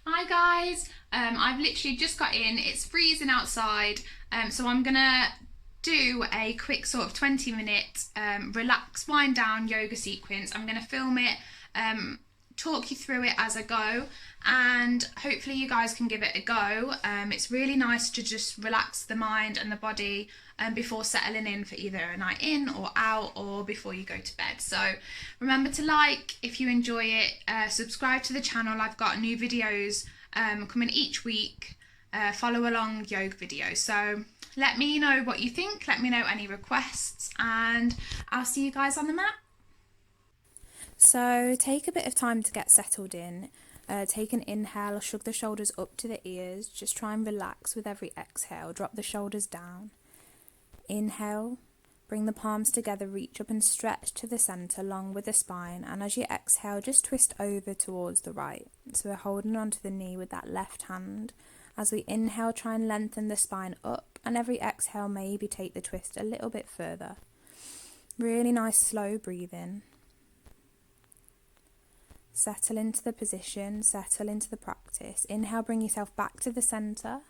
Hi guys, I've literally just got in, it's freezing outside, so I'm gonna do a quick sort of 20-minute relax, wind down yoga sequence. I'm gonna film it, talk you through it as I go, and hopefully you guys can give it a go. It's really nice to just relax the mind and the body before settling in for either a night in or out, or before you go to bed. So remember to like if you enjoy it, subscribe to the channel. I've got new videos coming each week. Follow along yoga videos. So let me know what you think, let me know any requests, and I'll see you guys on the mat. So take a bit of time to get settled in. Take an inhale, shrug the shoulders up to the ears. Just try and relax with every exhale. Drop the shoulders down. Inhale, bring the palms together, reach up and stretch to the centre along with the spine. And as you exhale, just twist over towards the right. So we're holding onto the knee with that left hand. As we inhale, try and lengthen the spine up. And every exhale, maybe take the twist a little bit further. Really nice slow breathing. Settle into the position, settle into the practice. Inhale, bring yourself back to the centre,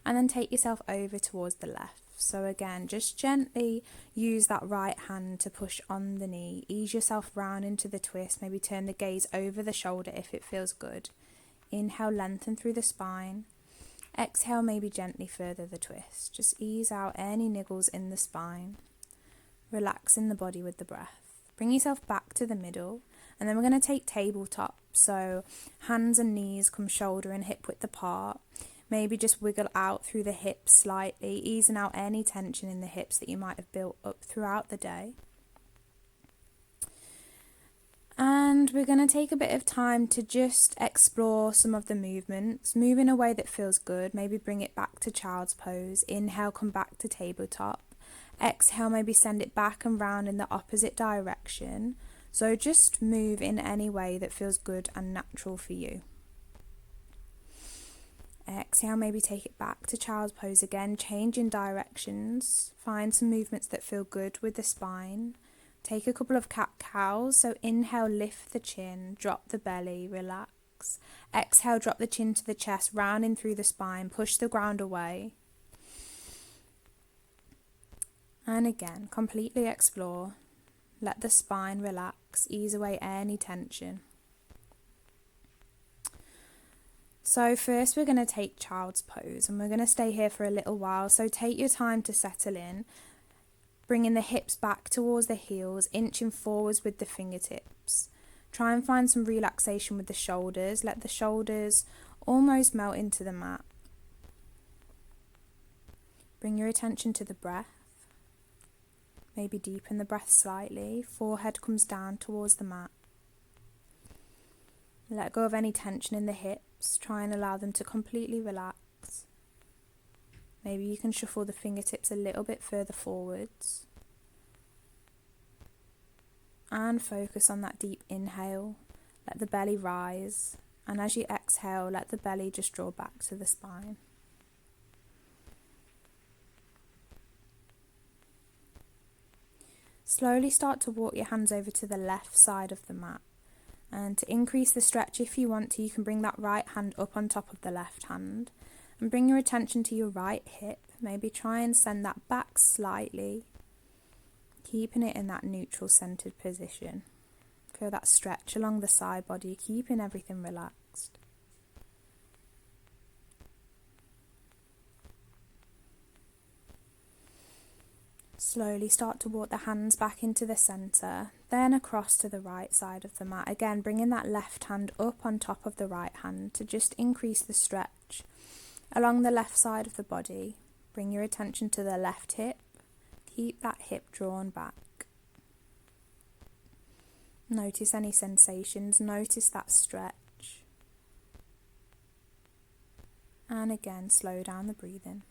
and then take yourself over towards the left. So again, just gently use that right hand to push on the knee. Ease yourself round into the twist, maybe turn the gaze over the shoulder if it feels good. Inhale, lengthen through the spine. Exhale, maybe gently further the twist. Just ease out any niggles in the spine. Relax in the body with the breath. Bring yourself back to the middle. And then we're going to take tabletop, so hands and knees come shoulder and hip width apart. Maybe just wiggle out through the hips slightly, easing out any tension in the hips that you might have built up throughout the day. And we're going to take a bit of time to just explore some of the movements. Move in a way that feels good, maybe bring it back to child's pose. Inhale, come back to tabletop. Exhale, maybe send it back and round in the opposite direction. So just move in any way that feels good and natural for you. Exhale, maybe take it back to child's pose again, change in directions. Find some movements that feel good with the spine. Take a couple of cat-cows. So inhale, lift the chin, drop the belly, relax. Exhale, drop the chin to the chest, rounding through the spine, push the ground away. And again, completely explore. Let the spine relax, ease away any tension. So first we're going to take child's pose, and we're going to stay here for a little while. So take your time to settle in, bringing the hips back towards the heels, inching forwards with the fingertips. Try and find some relaxation with the shoulders. Let the shoulders almost melt into the mat. Bring your attention to the breath. Maybe deepen the breath slightly. Forehead comes down towards the mat. Let go of any tension in the hips. Try and allow them to completely relax. Maybe you can shuffle the fingertips a little bit further forwards. And focus on that deep inhale. Let the belly rise. And as you exhale, let the belly just draw back to the spine. Slowly start to walk your hands over to the left side of the mat. And to increase the stretch, if you want to, you can bring that right hand up on top of the left hand. And bring your attention to your right hip. Maybe try and send that back slightly. Keeping it in that neutral centered position. Feel that stretch along the side body, keeping everything relaxed. Slowly start to walk the hands back into the centre, then across to the right side of the mat. Again, bringing that left hand up on top of the right hand to just increase the stretch. Along the left side of the body, bring your attention to the left hip. Keep that hip drawn back. Notice any sensations, notice that stretch. And again, slow down the breathing.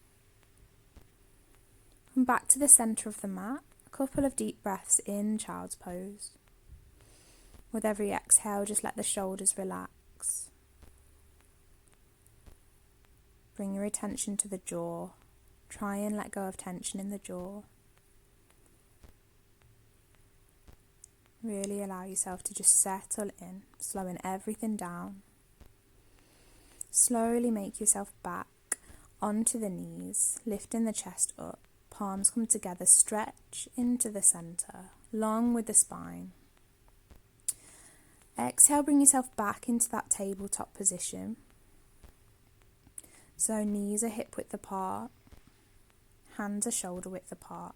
Come back to the centre of the mat, a couple of deep breaths in child's pose. With every exhale, just let the shoulders relax. Bring your attention to the jaw. Try and let go of tension in the jaw. Really allow yourself to just settle in, slowing everything down. Slowly make yourself back onto the knees, lifting the chest up. Palms come together, stretch into the centre, long with the spine. Exhale, bring yourself back into that tabletop position. So knees are hip width apart, hands are shoulder width apart.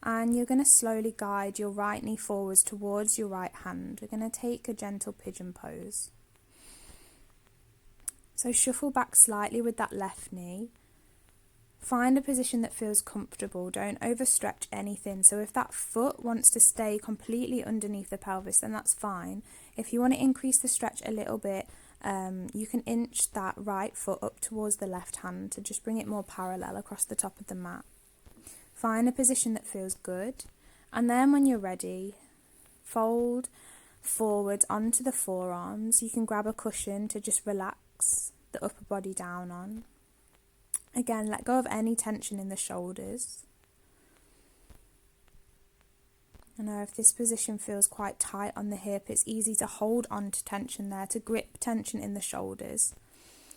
And you're going to slowly guide your right knee forwards towards your right hand. We're going to take a gentle pigeon pose. So shuffle back slightly with that left knee. Find a position that feels comfortable. Don't overstretch anything. So if that foot wants to stay completely underneath the pelvis, then that's fine. If you want to increase the stretch a little bit, you can inch that right foot up towards the left hand to just bring it more parallel across the top of the mat. Find a position that feels good, and then when you're ready, fold forward onto the forearms. You can grab a cushion to just relax the upper body down on. Again, let go of any tension in the shoulders. I know if this position feels quite tight on the hip, it's easy to hold on to tension there, to grip tension in the shoulders.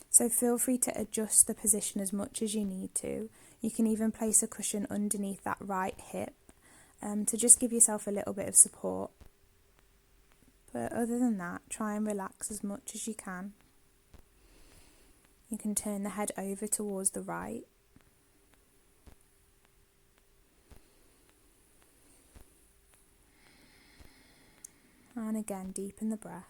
So feel free to adjust the position as much as you need to. You can even place a cushion underneath that right hip to just give yourself a little bit of support. But other than that, try and relax as much as you can. You can turn the head over towards the right. And again, deepen the breath.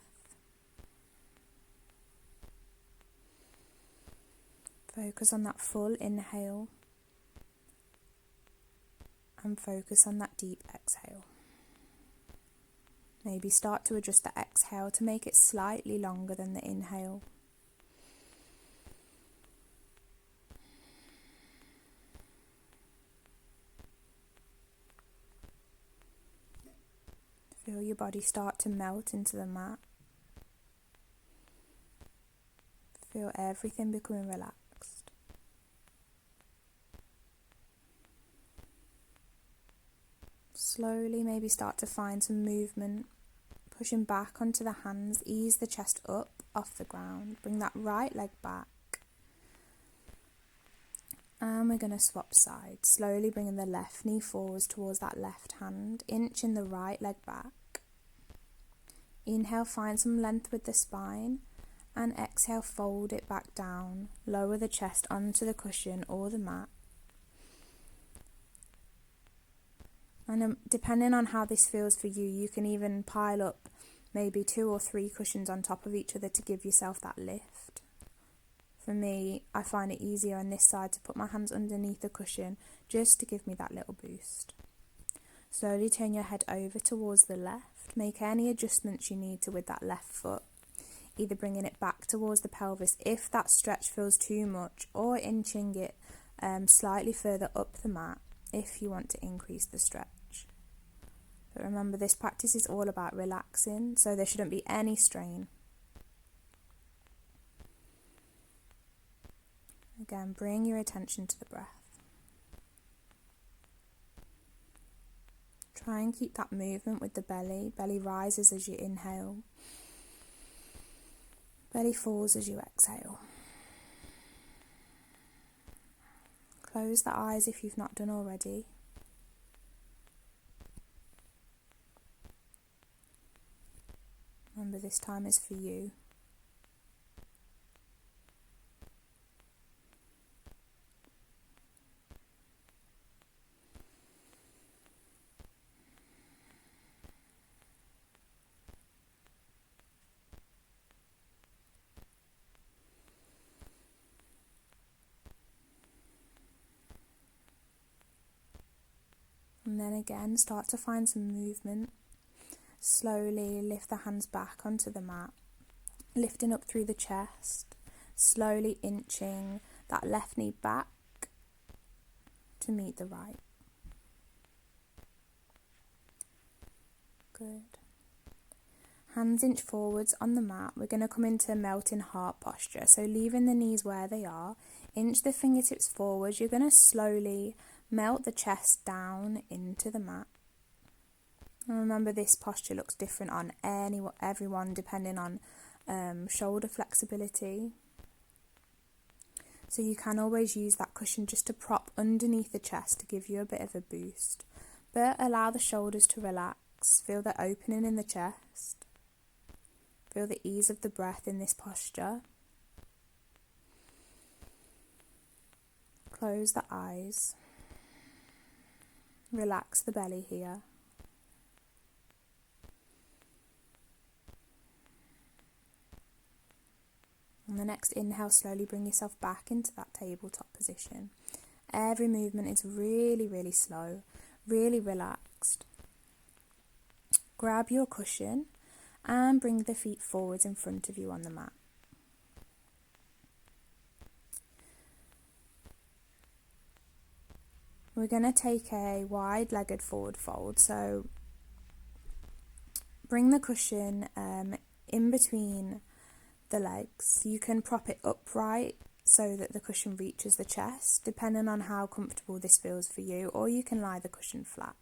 Focus on that full inhale. And focus on that deep exhale. Maybe start to adjust the exhale to make it slightly longer than the inhale. Feel your body start to melt into the mat. Feel everything becoming relaxed. Slowly maybe start to find some movement, pushing back onto the hands, ease the chest up off the ground, bring that right leg back. And we're going to swap sides, slowly bringing the left knee forwards towards that left hand, inching the right leg back. Inhale, find some length with the spine, and exhale, fold it back down, lower the chest onto the cushion or the mat. And depending on how this feels for you, you can even pile up maybe 2 or 3 cushions on top of each other to give yourself that lift. For me, I find it easier on this side to put my hands underneath the cushion just to give me that little boost. Slowly turn your head over towards the left. Make any adjustments you need to with that left foot. Either bringing it back towards the pelvis if that stretch feels too much, or inching it slightly further up the mat if you want to increase the stretch. But remember, this practice is all about relaxing, so there shouldn't be any strain. Again, bring your attention to the breath. Try and keep that movement with the belly. Belly rises as you inhale. Belly falls as you exhale. Close the eyes if you've not done already. Remember, this time is for you. And then again, start to find some movement. Slowly lift the hands back onto the mat, lifting up through the chest, slowly inching that left knee back to meet the right. Good. Hands inch forwards on the mat. We're going to come into melting heart posture. So leaving the knees where they are, inch the fingertips forwards. You're going to slowly melt the chest down into the mat. And remember, this posture looks different on everyone depending on shoulder flexibility. So you can always use that cushion just to prop underneath the chest to give you a bit of a boost. But allow the shoulders to relax. Feel the opening in the chest. Feel the ease of the breath in this posture. Close the eyes. Relax the belly here. On the next inhale, slowly bring yourself back into that tabletop position. Every movement is really, really slow, really relaxed. Grab your cushion and bring the feet forwards in front of you on the mat. We're going to take a wide-legged forward fold, so bring the cushion in between the legs. You can prop it upright so that the cushion reaches the chest, depending on how comfortable this feels for you, or you can lie the cushion flat.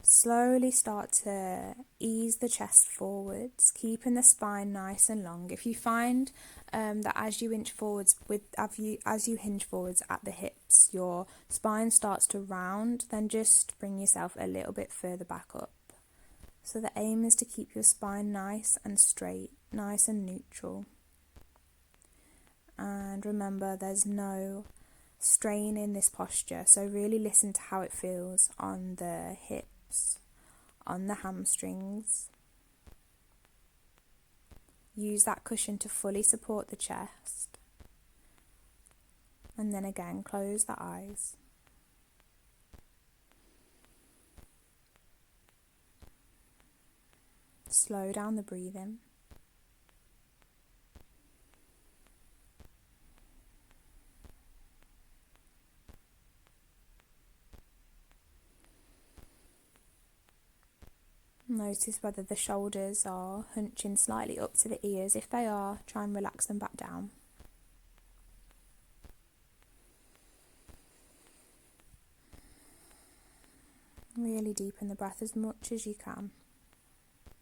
Slowly start to ease the chest forwards, keeping the spine nice and long. If you find that as you hinge forwards at the hips, your spine starts to round, then just bring yourself a little bit further back up. So the aim is to keep your spine nice and straight, nice and neutral. And remember, there's no strain in this posture, so really listen to how it feels on the hips, on the hamstrings. Use that cushion to fully support the chest. And then again, close the eyes. Slow down the breathing. Notice whether the shoulders are hunching slightly up to the ears. If they are, try and relax them back down. Really deepen the breath as much as you can.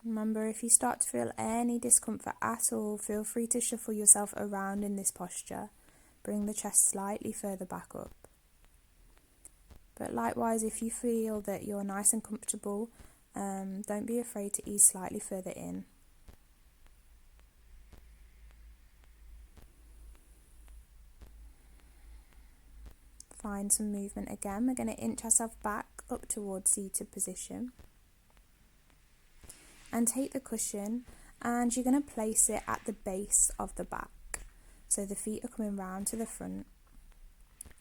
Remember, if you start to feel any discomfort at all, feel free to shuffle yourself around in this posture. Bring the chest slightly further back up. But likewise, if you feel that you're nice and comfortable, don't be afraid to ease slightly further in. Find some movement again. We're going to inch ourselves back up towards seated position. And take the cushion and you're going to place it at the base of the back. So the feet are coming round to the front.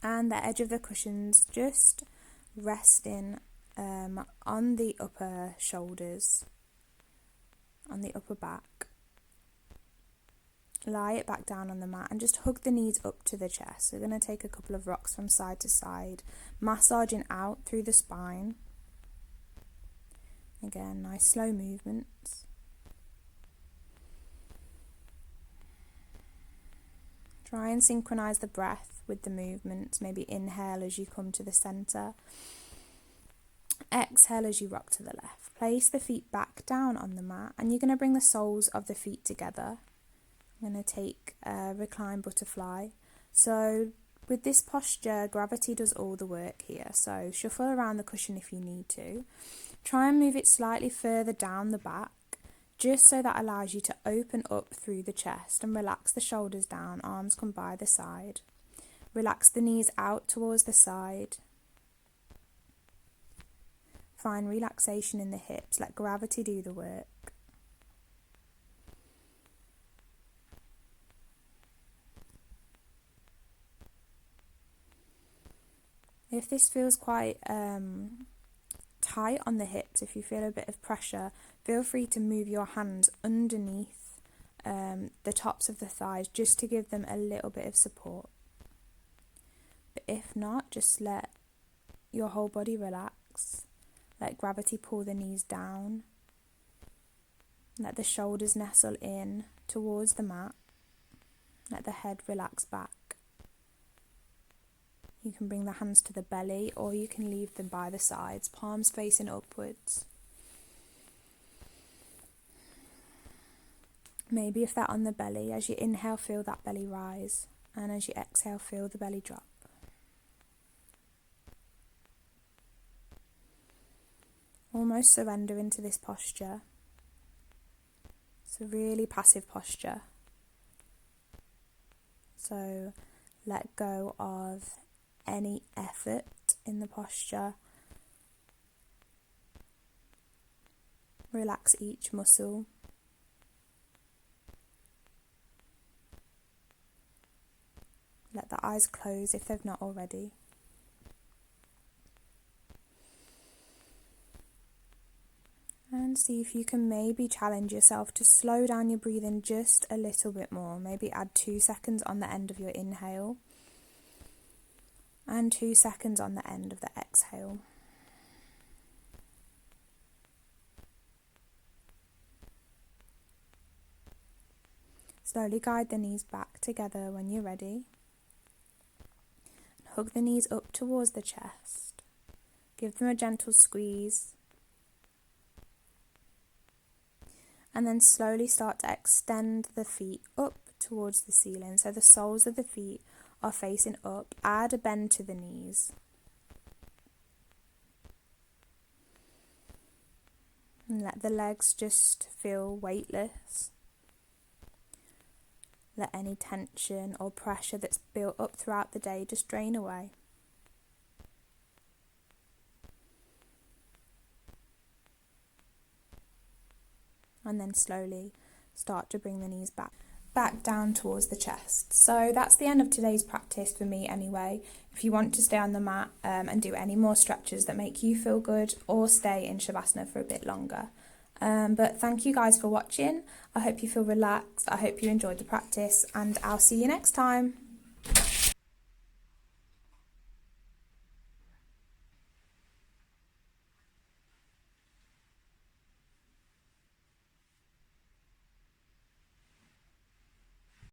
And the edge of the cushion's just resting on the upper shoulders, on the upper back. Lie it back down on the mat and just hug the knees up to the chest. We're going to take a couple of rocks from side to side, massaging out through the spine. Again, nice slow movements. Try and synchronize the breath with the movements. Maybe inhale as you come to the center. Exhale as you rock to the left. Place the feet back down on the mat and you're going to bring the soles of the feet together. I'm going to take a recline butterfly. So with this posture, gravity does all the work here. So shuffle around the cushion if you need to. Try and move it slightly further down the back, just so that allows you to open up through the chest and relax the shoulders down, arms come by the side. Relax the knees out towards the side. Find relaxation in the hips, let gravity do the work. If this feels quite tight on the hips, if you feel a bit of pressure, feel free to move your hands underneath the tops of the thighs just to give them a little bit of support. But if not, just let your whole body relax. Let gravity pull the knees down. Let the shoulders nestle in towards the mat. Let the head relax back. You can bring the hands to the belly or you can leave them by the sides, palms facing upwards. Maybe if they're on the belly, as you inhale, feel that belly rise, and as you exhale, feel the belly drop. Almost surrender into this posture. It's a really passive posture. So let go of any effort in the posture. Relax each muscle. Let the eyes close if they've not already. And see if you can maybe challenge yourself to slow down your breathing just a little bit more. Maybe add 2 seconds on the end of your inhale and 2 seconds on the end of the exhale. Slowly guide the knees back together when you're ready. Hug the knees up towards the chest. Give them a gentle squeeze. And then slowly start to extend the feet up towards the ceiling. So the soles of the feet are facing up. Add a bend to the knees. And let the legs just feel weightless. Let any tension or pressure that's built up throughout the day just drain away. And then slowly start to bring the knees back down towards the chest. So that's the end of today's practice for me anyway. If you want to stay on the mat and do any more stretches that make you feel good, or stay in Shavasana for a bit longer. But thank you guys for watching. I hope you feel relaxed. I hope you enjoyed the practice, and I'll see you next time.